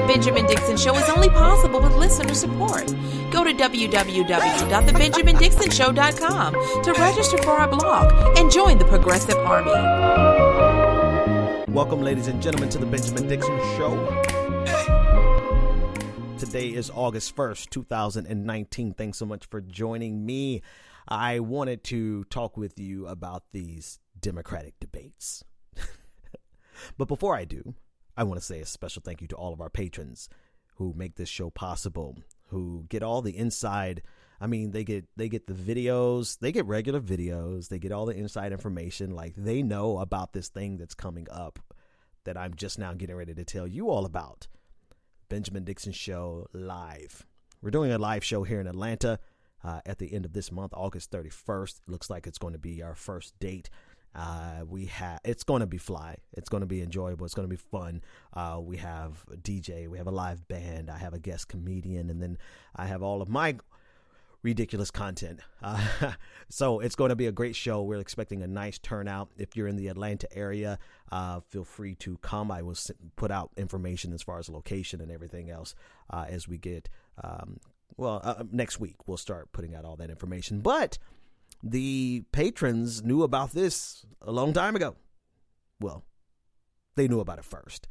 Benjamin Dixon Show is only possible with listener support. Go to www.thebenjamindixonshow.com to register for our blog and join the Progressive Army. Welcome, ladies and gentlemen, to the Benjamin Dixon Show. Today is August 1st, 2019. Thanks so much for joining me. I wanted to talk with you about these Democratic debates. But before I do, I want to say a special thank you to all of our patrons who make this show possible, who get all the inside. I mean, they get the videos, they get regular videos, they get all the inside information. Like, they know about this thing that's coming up that I'm just now getting ready to tell you all about. Benjamin Dixon Show Live. We're doing a live show here in Atlanta at the end of this month, August 31st. It looks like it's going to be our first date. It's going to be fly. It's going to be enjoyable. It's going to be fun. We have a DJ, we have a live band, I have a guest comedian, and then I have all of my ridiculous content. So it's going to be a great show. We're expecting a nice turnout. If you're in the Atlanta area, feel free to come. I will put out information as far as location and everything else as we get, next week we'll start putting out all that information. But the patrons knew about this a long time ago. Well, they knew about it first.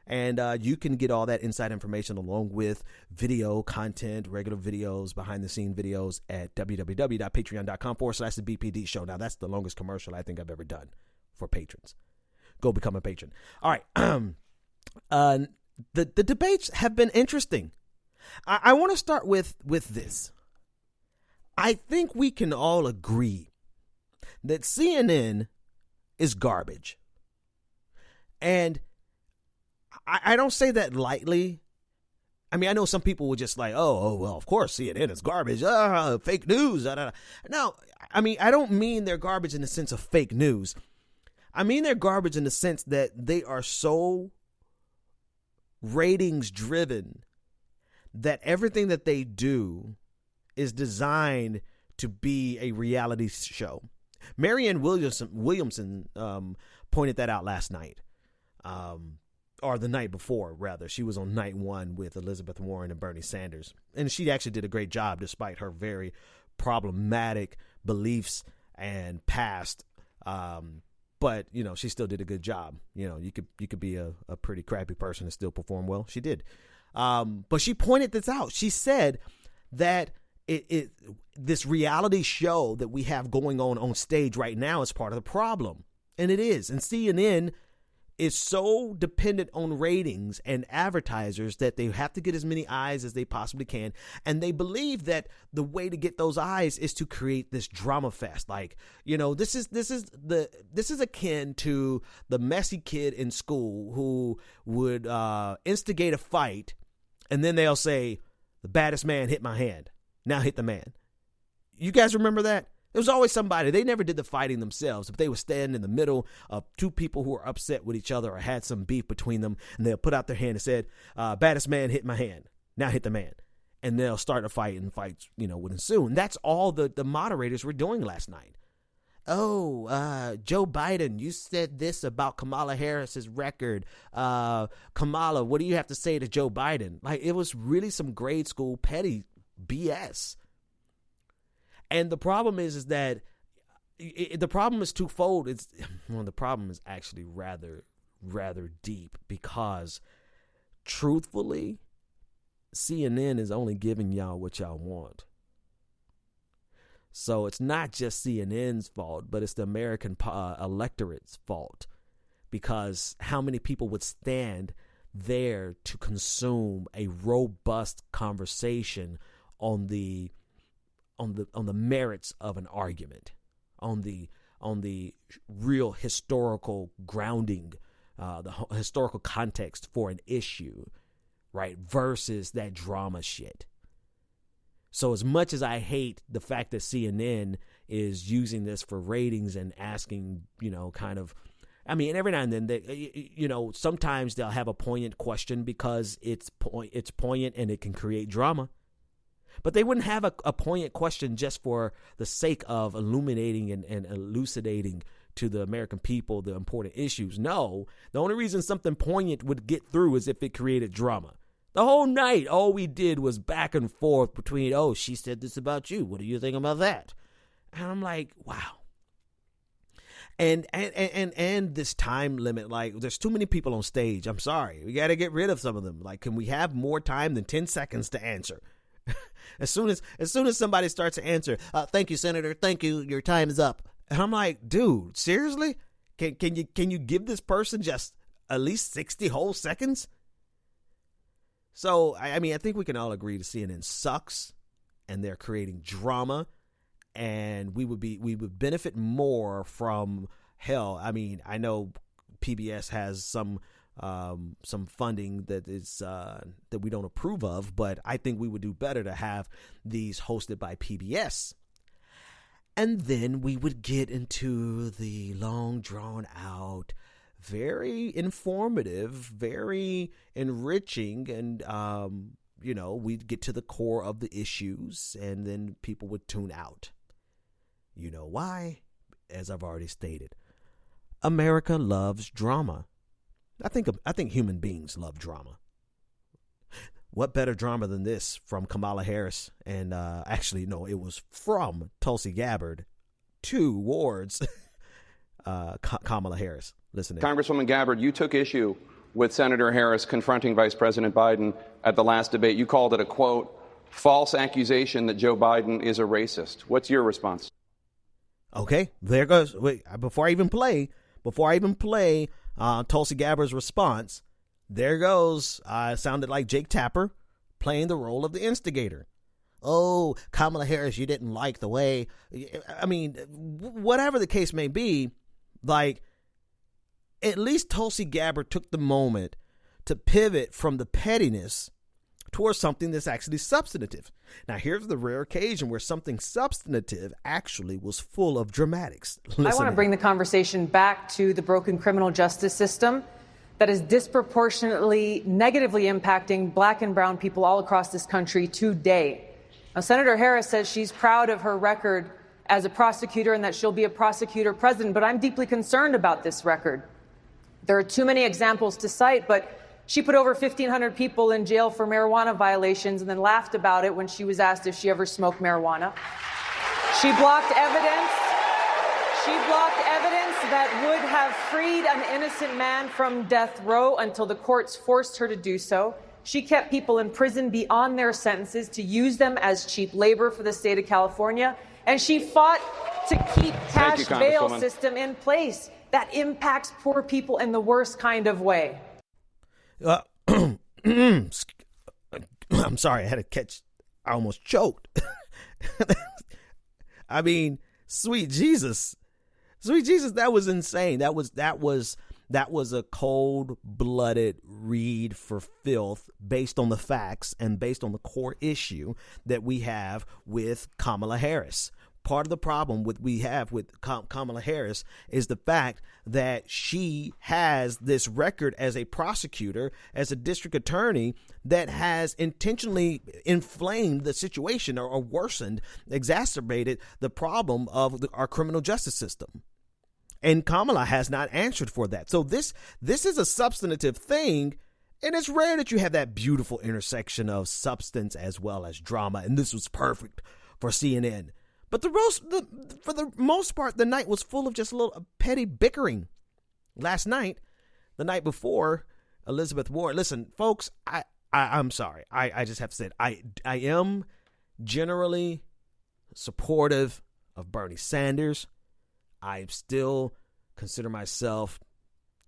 And you can get all that inside information along with video content, regular videos, behind the scene videos at www.patreon.com/the BPD show. Now, that's the longest commercial I think I've ever done for patrons. Go become a patron. All right. The debates have been interesting. I want to start with this. I think we can all agree that CNN is garbage. And I don't say that lightly. I mean, I know some people were just like, oh, well, of course, CNN is garbage. Fake news. No, I mean, I don't mean they're garbage in the sense of fake news. I mean, they're garbage in the sense that they are so ratings driven that everything that they do is designed to be a reality show. Marianne Williamson pointed that out last night. Or the night before, rather. She was on night one with Elizabeth Warren and Bernie Sanders. And she actually did a great job despite her very problematic beliefs and past. But, you know, she still did a good job. You know, you could be a pretty crappy person and still perform well. She did. But she pointed this out. She said that this reality show that we have going on stage right now is part of the problem. And it is. And CNN is so dependent on ratings and advertisers that they have to get as many eyes as they possibly can. And they believe that the way to get those eyes is to create this drama fest. Like, you know, this is akin to the messy kid in school who would instigate a fight. And then they'll say, the baddest man hit my hand. Now hit the man. You guys remember that? There was always somebody. They never did the fighting themselves, but they would stand in the middle of two people who were upset with each other or had some beef between them, and they'll put out their hand and said, baddest man hit my hand. Now hit the man. And they'll start a fight, and fights, you know, would ensue. And that's all the moderators were doing last night. Oh, Joe Biden, you said this about Kamala Harris's record. Kamala, what do you have to say to Joe Biden? Like, it was really some grade school petty BS. And the problem is that the problem is twofold. The problem is actually rather deep because, truthfully, CNN is only giving y'all what y'all want. So it's not just CNN's fault, but it's the American electorate's fault, because how many people would stand there to consume a robust conversation on the merits of an argument, on the real historical grounding, the historical context for an issue, right? Versus that drama shit. So as much as I hate the fact that CNN is using this for ratings and asking, you know, kind of, I mean, every now and then, they, you know, sometimes they'll have a poignant question because it's poignant and it can create drama. But they wouldn't have a poignant question just for the sake of illuminating and elucidating to the American people the important issues. No, the only reason something poignant would get through is if it created drama. The whole night, all we did was back and forth between, oh, she said this about you. What do you think about that? And I'm like, wow. And this time limit, like, there's too many people on stage. I'm sorry. We got to get rid of some of them. Like, can we have more time than 10 seconds to answer? As soon as somebody starts to answer, thank you, Senator. Thank you. Your time is up. And I'm like, dude, seriously? Can you give this person just at least 60 whole seconds? So, I mean, I think we can all agree that CNN sucks and they're creating drama, and we would benefit more from, hell, I mean, I know PBS has some funding that is that we don't approve of, but I think we would do better to have these hosted by PBS. And then we would get into the long drawn out, very informative, very enriching, and we'd get to the core of the issues, and then people would tune out. You know why? As I've already stated, America loves drama. I think human beings love drama. What better drama than this from Kamala Harris? And actually, no, it was from Tulsi Gabbard towards Kamala Harris. Listen in. Congresswoman Gabbard, you took issue with Senator Harris confronting Vice President Biden at the last debate. You called it a, quote, false accusation that Joe Biden is a racist. What's your response? Okay, there goes. Wait, before I even play Tulsi Gabbard's response, there goes. Sounded like Jake Tapper playing the role of the instigator. Oh, Kamala Harris, you didn't like the way. I mean, whatever the case may be, like, at least Tulsi Gabbard took the moment to pivot from the pettiness towards something that's actually substantive. Now, here's the rare occasion where something substantive actually was full of dramatics. Listen, I want to bring the conversation back to the broken criminal justice system that is disproportionately negatively impacting black and brown people all across this country today. Now, Senator Harris says she's proud of her record as a prosecutor and that she'll be a prosecutor president, but I'm deeply concerned about this record. There are too many examples to cite, but she put over 1,500 people in jail for marijuana violations and then laughed about it when she was asked if she ever smoked marijuana. She blocked evidence. She blocked evidence that would have freed an innocent man from death row until the courts forced her to do so. She kept people in prison beyond their sentences to use them as cheap labor for the state of California. And she fought to keep cash bail system in place that impacts poor people in the worst kind of way. I'm sorry, I had to catch. I almost choked. I mean, sweet Jesus, that was insane. That was a cold-blooded read for filth based on the facts and based on the core issue that we have with Kamala Harris. Part of the problem we have with Kamala Harris is the fact that she has this record as a prosecutor, as a district attorney, that has intentionally inflamed the situation or worsened, exacerbated the problem of our criminal justice system. And Kamala has not answered for that. So this is a substantive thing, and it's rare that you have that beautiful intersection of substance as well as drama, and this was perfect for CNN. But for the most part, the night was full of just a little petty bickering. Last night, the night before, Elizabeth Warren. Listen, folks, I'm sorry. I just have to say it. I am generally supportive of Bernie Sanders. I still consider myself,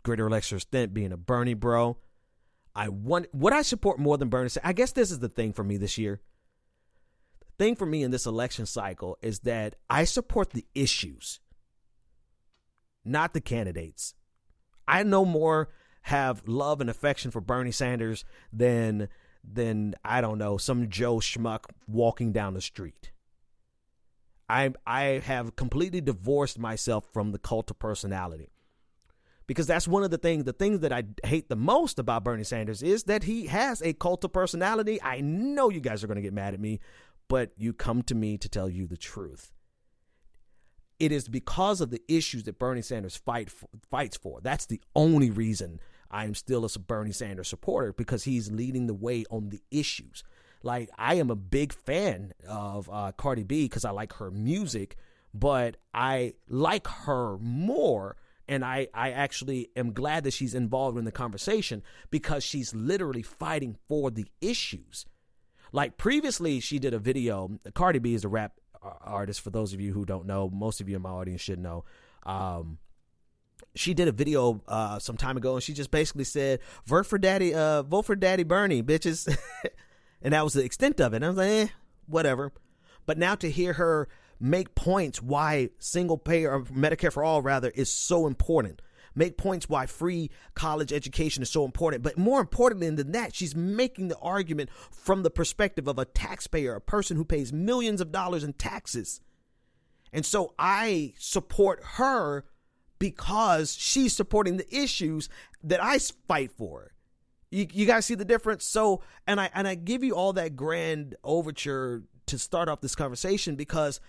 greater or lesser extent, being a Bernie bro. What I support more than Bernie Sanders, I guess this is the thing for me this year. Thing for me in this election cycle is that I support the issues, not the candidates. I no more have love and affection for Bernie Sanders than I don't know, some Joe schmuck walking down the street. I have completely divorced myself from the cult of personality, because that's one of the things that I hate the most about Bernie Sanders is that he has a cult of personality. I know you guys are going to get mad at me, but you come to me to tell you the truth. It is because of the issues that Bernie Sanders fights for. That's the only reason I am still a Bernie Sanders supporter because he's leading the way on the issues. Like, I am a big fan of Cardi B because I like her music, but I like her more. And I actually am glad that she's involved in the conversation because she's literally fighting for the issues. Like, previously, she did a video. Cardi B is a rap artist, for those of you who don't know. Most of you in my audience should know. She did a video some time ago, and she just basically said, vote for Daddy Bernie, bitches. And that was the extent of it. And I was like, whatever. But now to hear her make points why single payer, or Medicare for all rather, is so important. Make points why free college education is so important. But more importantly than that, she's making the argument from the perspective of a taxpayer, a person who pays millions of dollars in taxes. And so I support her because she's supporting the issues that I fight for. You guys see the difference? So, and I give you all that grand overture to start off this conversation because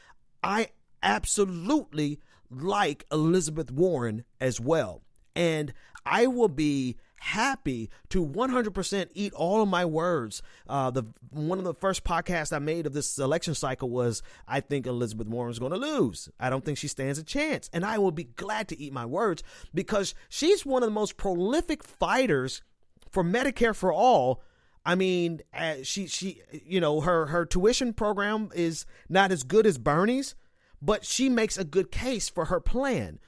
I absolutely like Elizabeth Warren as well. And I will be happy to 100% eat all of my words. One of the first podcasts I made of this election cycle was, I think Elizabeth Warren is going to lose. I don't think she stands a chance. And I will be glad to eat my words because she's one of the most prolific fighters for Medicare for all. I mean, she you know, her tuition program is not as good as Bernie's, but she makes a good case for her plan.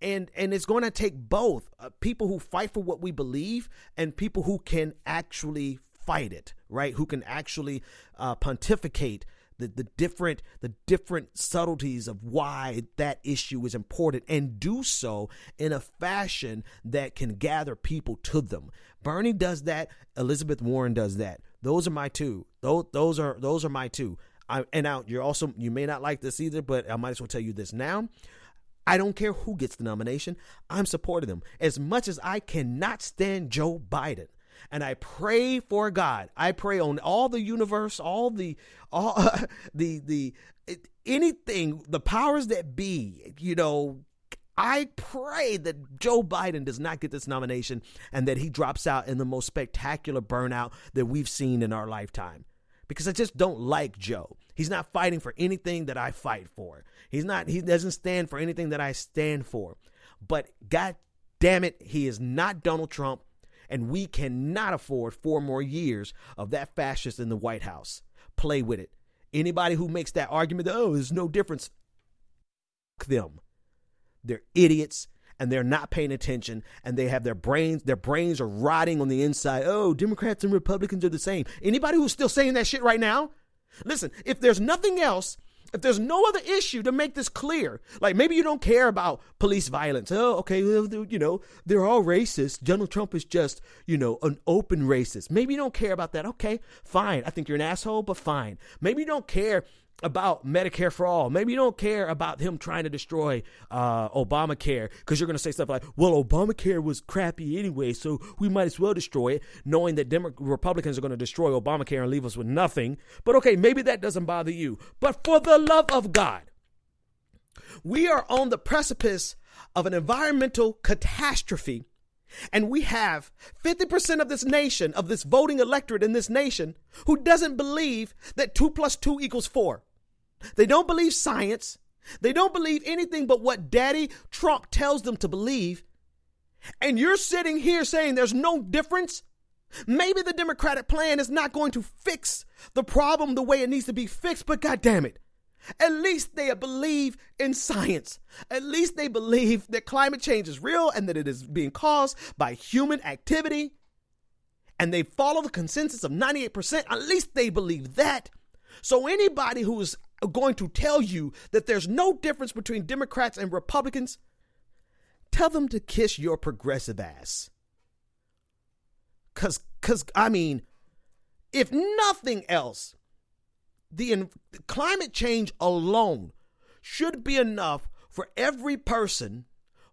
And it's going to take both people who fight for what we believe and people who can actually fight it, right? Who can actually pontificate the different subtleties of why that issue is important and do so in a fashion that can gather people to them. Bernie does that. Elizabeth Warren does that. Those are my two. Those are my two. And now you may not like this either, but I might as well tell you this now. I don't care who gets the nomination. I'm supporting them as much as I cannot stand Joe Biden. And I pray for God. I pray on all the universe, anything, the powers that be, you know, I pray that Joe Biden does not get this nomination and that he drops out in the most spectacular burnout that we've seen in our lifetime. Because I just don't like Joe. He's not fighting for anything that I fight for. He doesn't stand for anything that I stand for. But God damn it, he is not Donald Trump. And we cannot afford 4 more years of that fascist in the White House. Play with it. Anybody who makes that argument, oh, there's no difference, them. They're idiots and they're not paying attention and they have their brains are rotting on the inside. Oh, Democrats and Republicans are the same. Anybody who's still saying that shit right now? Listen, if there's nothing else, if there's no other issue to make this clear, like maybe you don't care about police violence. Oh, okay, you know, they're all racist. Donald Trump is just, you know, an open racist. Maybe you don't care about that. Okay, fine. I think you're an asshole, but fine. Maybe you don't care about Medicare for all. Maybe you don't care about him trying to destroy Obamacare because you're going to say stuff like, well, Obamacare was crappy anyway, so we might as well destroy it, knowing that Republicans are going to destroy Obamacare and leave us with nothing. But okay, maybe that doesn't bother you. But for the love of God, we are on the precipice of an environmental catastrophe. And we have 50% of this nation, of this voting electorate in this nation, who doesn't believe that 2 + 2 = 4. They don't believe science. They don't believe anything but what Daddy Trump tells them to believe. And you're sitting here saying there's no difference. Maybe the Democratic plan is not going to fix the problem the way it needs to be fixed, but God damn it. At least they believe in science. At least they believe that climate change is real and that it is being caused by human activity. And they follow the consensus of 98%. At least they believe that. So anybody who is going to tell you that there's no difference between Democrats and Republicans, tell them to kiss your progressive ass. Because I mean, if nothing else, the climate change alone should be enough for every person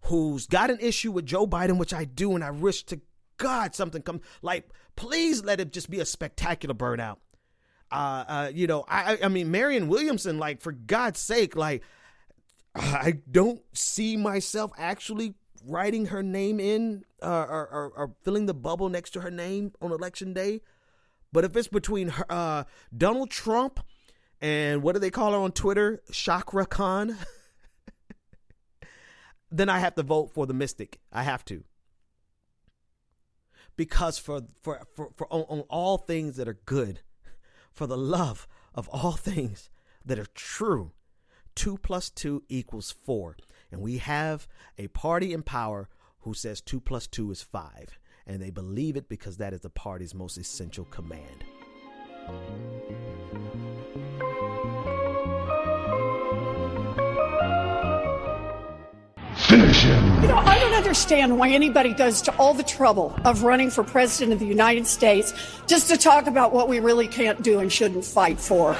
who's got an issue with Joe Biden, which I do, and I wish to God something comes. Like, please let it just be a spectacular burnout. You know, I mean, Marianne Williamson, like, for God's sake, like, I don't see myself actually writing her name in or filling the bubble next to her name on election day. But if it's between her, Donald Trump and what do they call her on Twitter? Chakra Khan. Then I have to vote for the mystic. I have to. Because for on all things that are good, for the love of all things that are true, 2 + 2 = 4. And we have a party in power who says 2 + 2 is 5. And they believe it because that is the party's most essential command. Finish him. You know, I don't understand why anybody goes to all the trouble of running for president of the United States just to talk about what we really can't do and shouldn't fight for.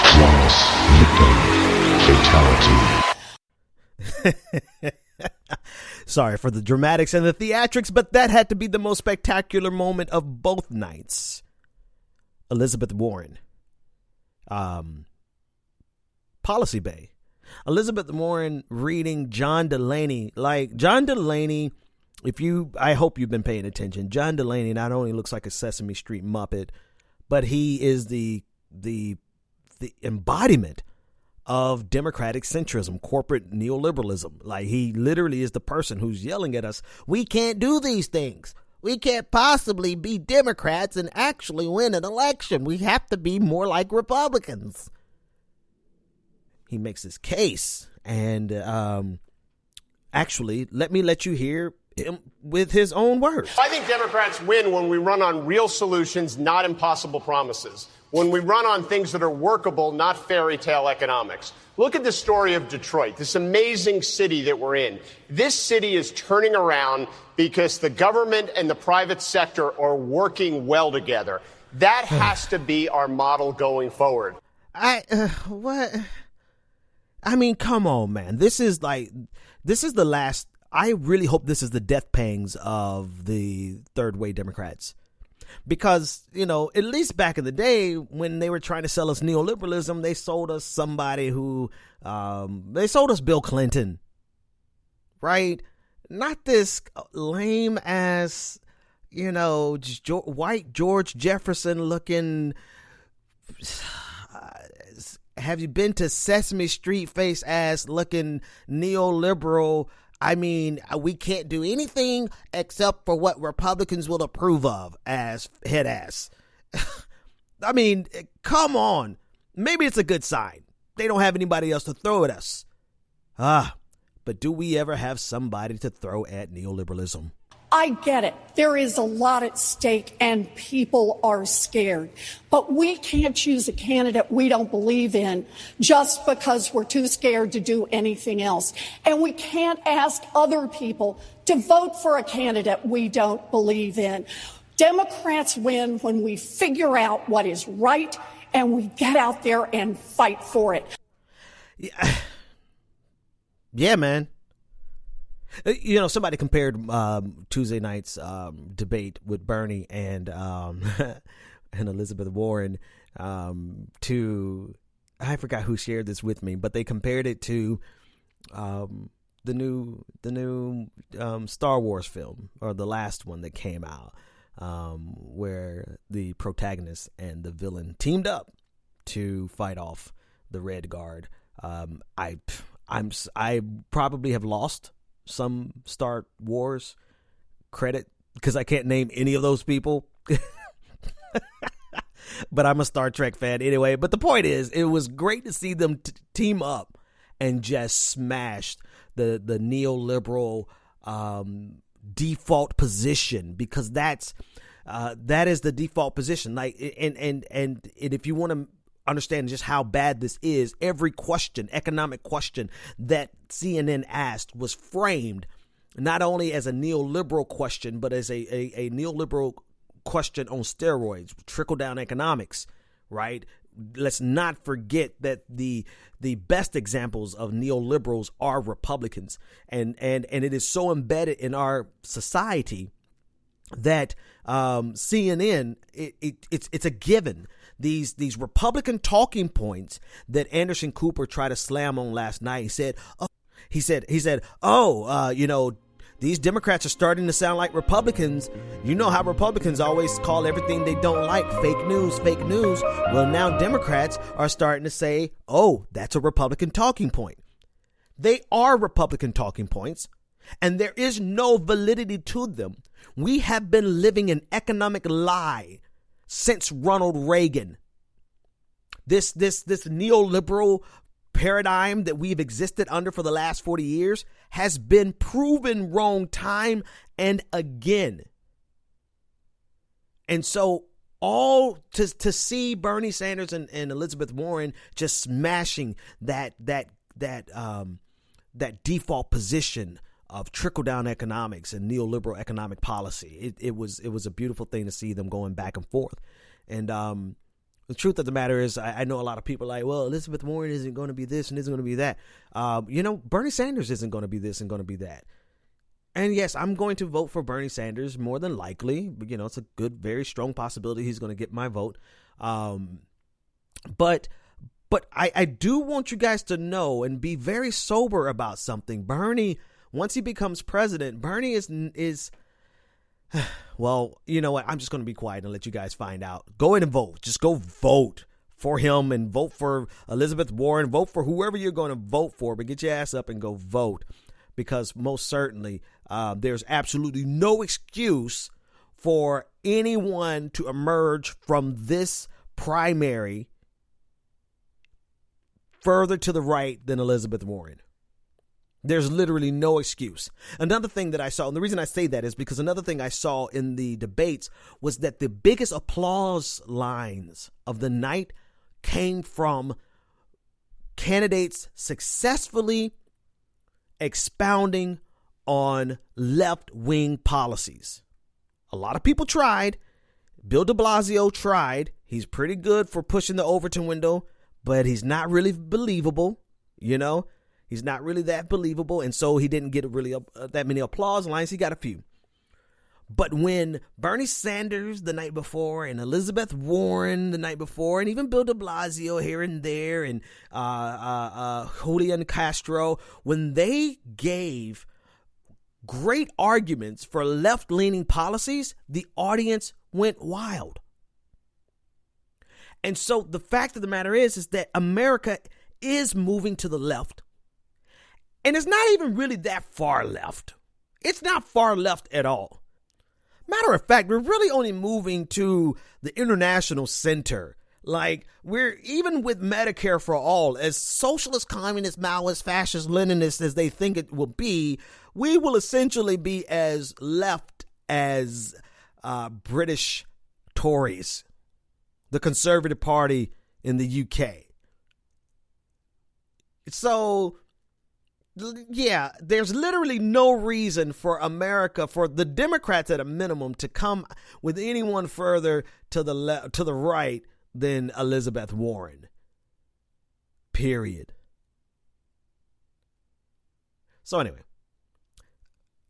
Flawless victory. Fatality. Sorry for the dramatics and the theatrics, but that had to be the most spectacular moment of both nights. Elizabeth Warren. Policy Bay. Elizabeth Warren reading John Delaney. Like, John Delaney, I hope you've been paying attention. John Delaney not only looks like a Sesame Street Muppet, but he is the embodiment of democratic centrism, corporate neoliberalism. Like, he literally is the person who's yelling at us, we can't do these things. We can't possibly be Democrats and actually win an election. We have to be more like Republicans. He makes his case, and actually, let me let you hear him with his own words. I think Democrats win when we run on real solutions, not impossible promises. When we run on things that are workable, not fairy tale economics. Look at the story of Detroit, this amazing city that we're in. This city is turning around because the government and the private sector are working well together. That has to be our model going forward. What? I mean, come on, man. This is the last. I really hope this is the death pangs of the third way Democrats. Because, you know, at least back in the day when they were trying to sell us neoliberalism, they sold us somebody who, they sold us Bill Clinton, right? Not this lame ass, you know, white George Jefferson looking. Have you been to Sesame Street face ass looking neoliberal? I mean, we can't do anything except for what Republicans will approve of as head ass. I mean, come on. Maybe it's a good sign. They don't have anybody else to throw at us. But do we ever have somebody to throw at neoliberalism? I get it. There is a lot at stake and people are scared. But we can't choose a candidate we don't believe in just because we're too scared to do anything else. And we can't ask other people to vote for a candidate we don't believe in. Democrats win when we figure out what is right and we get out there and fight for it. Yeah, man. You know, somebody compared Tuesday night's debate with Bernie and Elizabeth Warren to, I forgot who shared this with me, but they compared it to the new Star Wars film, or the last one that came out, where the protagonist and the villain teamed up to fight off the Red Guard. I probably have lost some Star Wars credit because I can't name any of those people. But I'm a Star Trek fan anyway. But the point is, it was great to see them team up and just smash the neoliberal default position, because that is the default position. Like, and if you want to understand just how bad this is, every economic question that CNN asked was framed not only as a neoliberal question, but as a neoliberal question on steroids, trickle down economics, right? Let's not forget that the best examples of neoliberals are Republicans, and it is so embedded in our society that CNN, it's a given. These Republican talking points that Anderson Cooper tried to slam on last night. He said, He said, these Democrats are starting to sound like Republicans. You know how Republicans always call everything they don't like fake news, fake news. Well, now Democrats are starting to say, oh, that's a Republican talking point. They are Republican talking points, and there is no validity to them. We have been living an economic lie since Ronald Reagan. This neoliberal paradigm that we've existed under for the last 40 years has been proven wrong time and again. And so all to see Bernie Sanders and Elizabeth Warren just smashing that default position of trickle-down economics and neoliberal economic policy. It was a beautiful thing to see them going back and forth. And the truth of the matter is, I know a lot of people are like, well, Elizabeth Warren isn't going to be this and isn't going to be that. Bernie Sanders isn't going to be this and going to be that. And yes, I'm going to vote for Bernie Sanders more than likely. But, it's a good, very strong possibility he's going to get my vote. But I do want you guys to know and be very sober about something. Bernie, once he becomes president, Bernie is well, you know what? I'm just going to be quiet and let you guys find out. Go in and vote. Just go vote for him and vote for Elizabeth Warren. Vote for whoever you're going to vote for, but get your ass up and go vote, because most certainly there's absolutely no excuse for anyone to emerge from this primary further to the right than Elizabeth Warren. There's literally no excuse. Another thing that I saw, and the reason I say that is because another thing I saw in the debates was that the biggest applause lines of the night came from candidates successfully expounding on left-wing policies. A lot of people tried. Bill de Blasio tried. He's pretty good for pushing the Overton window, but he's not really believable, He's not really that believable, and so he didn't get really that many applause lines. He got a few. But when Bernie Sanders the night before, and Elizabeth Warren the night before, and even Bill de Blasio here and there, and Julian Castro, when they gave great arguments for left-leaning policies, the audience went wild. And so the fact of the matter is that America is moving to the left. And it's not even really that far left. It's not far left at all. Matter of fact, we're really only moving to the international center. Like, we're even with Medicare for all, as socialist, communist, Maoist, fascist, Leninist as they think it will be, we will essentially be as left as British Tories, the Conservative Party in the UK. So, yeah, there's literally no reason for America, for the Democrats at a minimum, to come with anyone further to the right than Elizabeth Warren. Period. So anyway,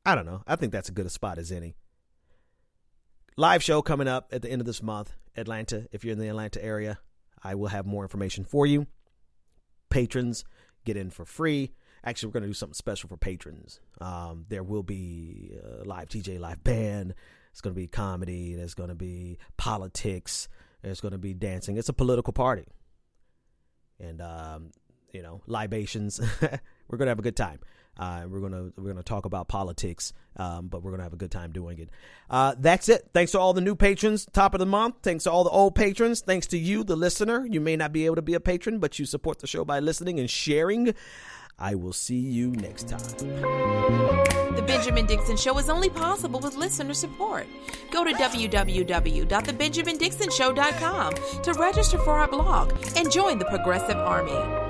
I don't know. I think that's as good a spot as any. Live show coming up at the end of this month, Atlanta. If you're in the Atlanta area, I will have more information for you. Patrons get in for free. Actually, we're going to do something special for patrons. There will be a live TJ live band. It's going to be comedy. There's going to be politics. There's going to be dancing. It's a political party. And, libations. We're going to have a good time. We're going to talk about politics, but we're going to have a good time doing it. That's it. Thanks to all the new patrons, top of the month. Thanks to all the old patrons. Thanks to you, the listener. You may not be able to be a patron, but you support the show by listening and sharing. I will see you next time. The Benjamin Dixon Show is only possible with listener support. Go to www.thebenjamindixonshow.com to register for our blog and join the Progressive Army.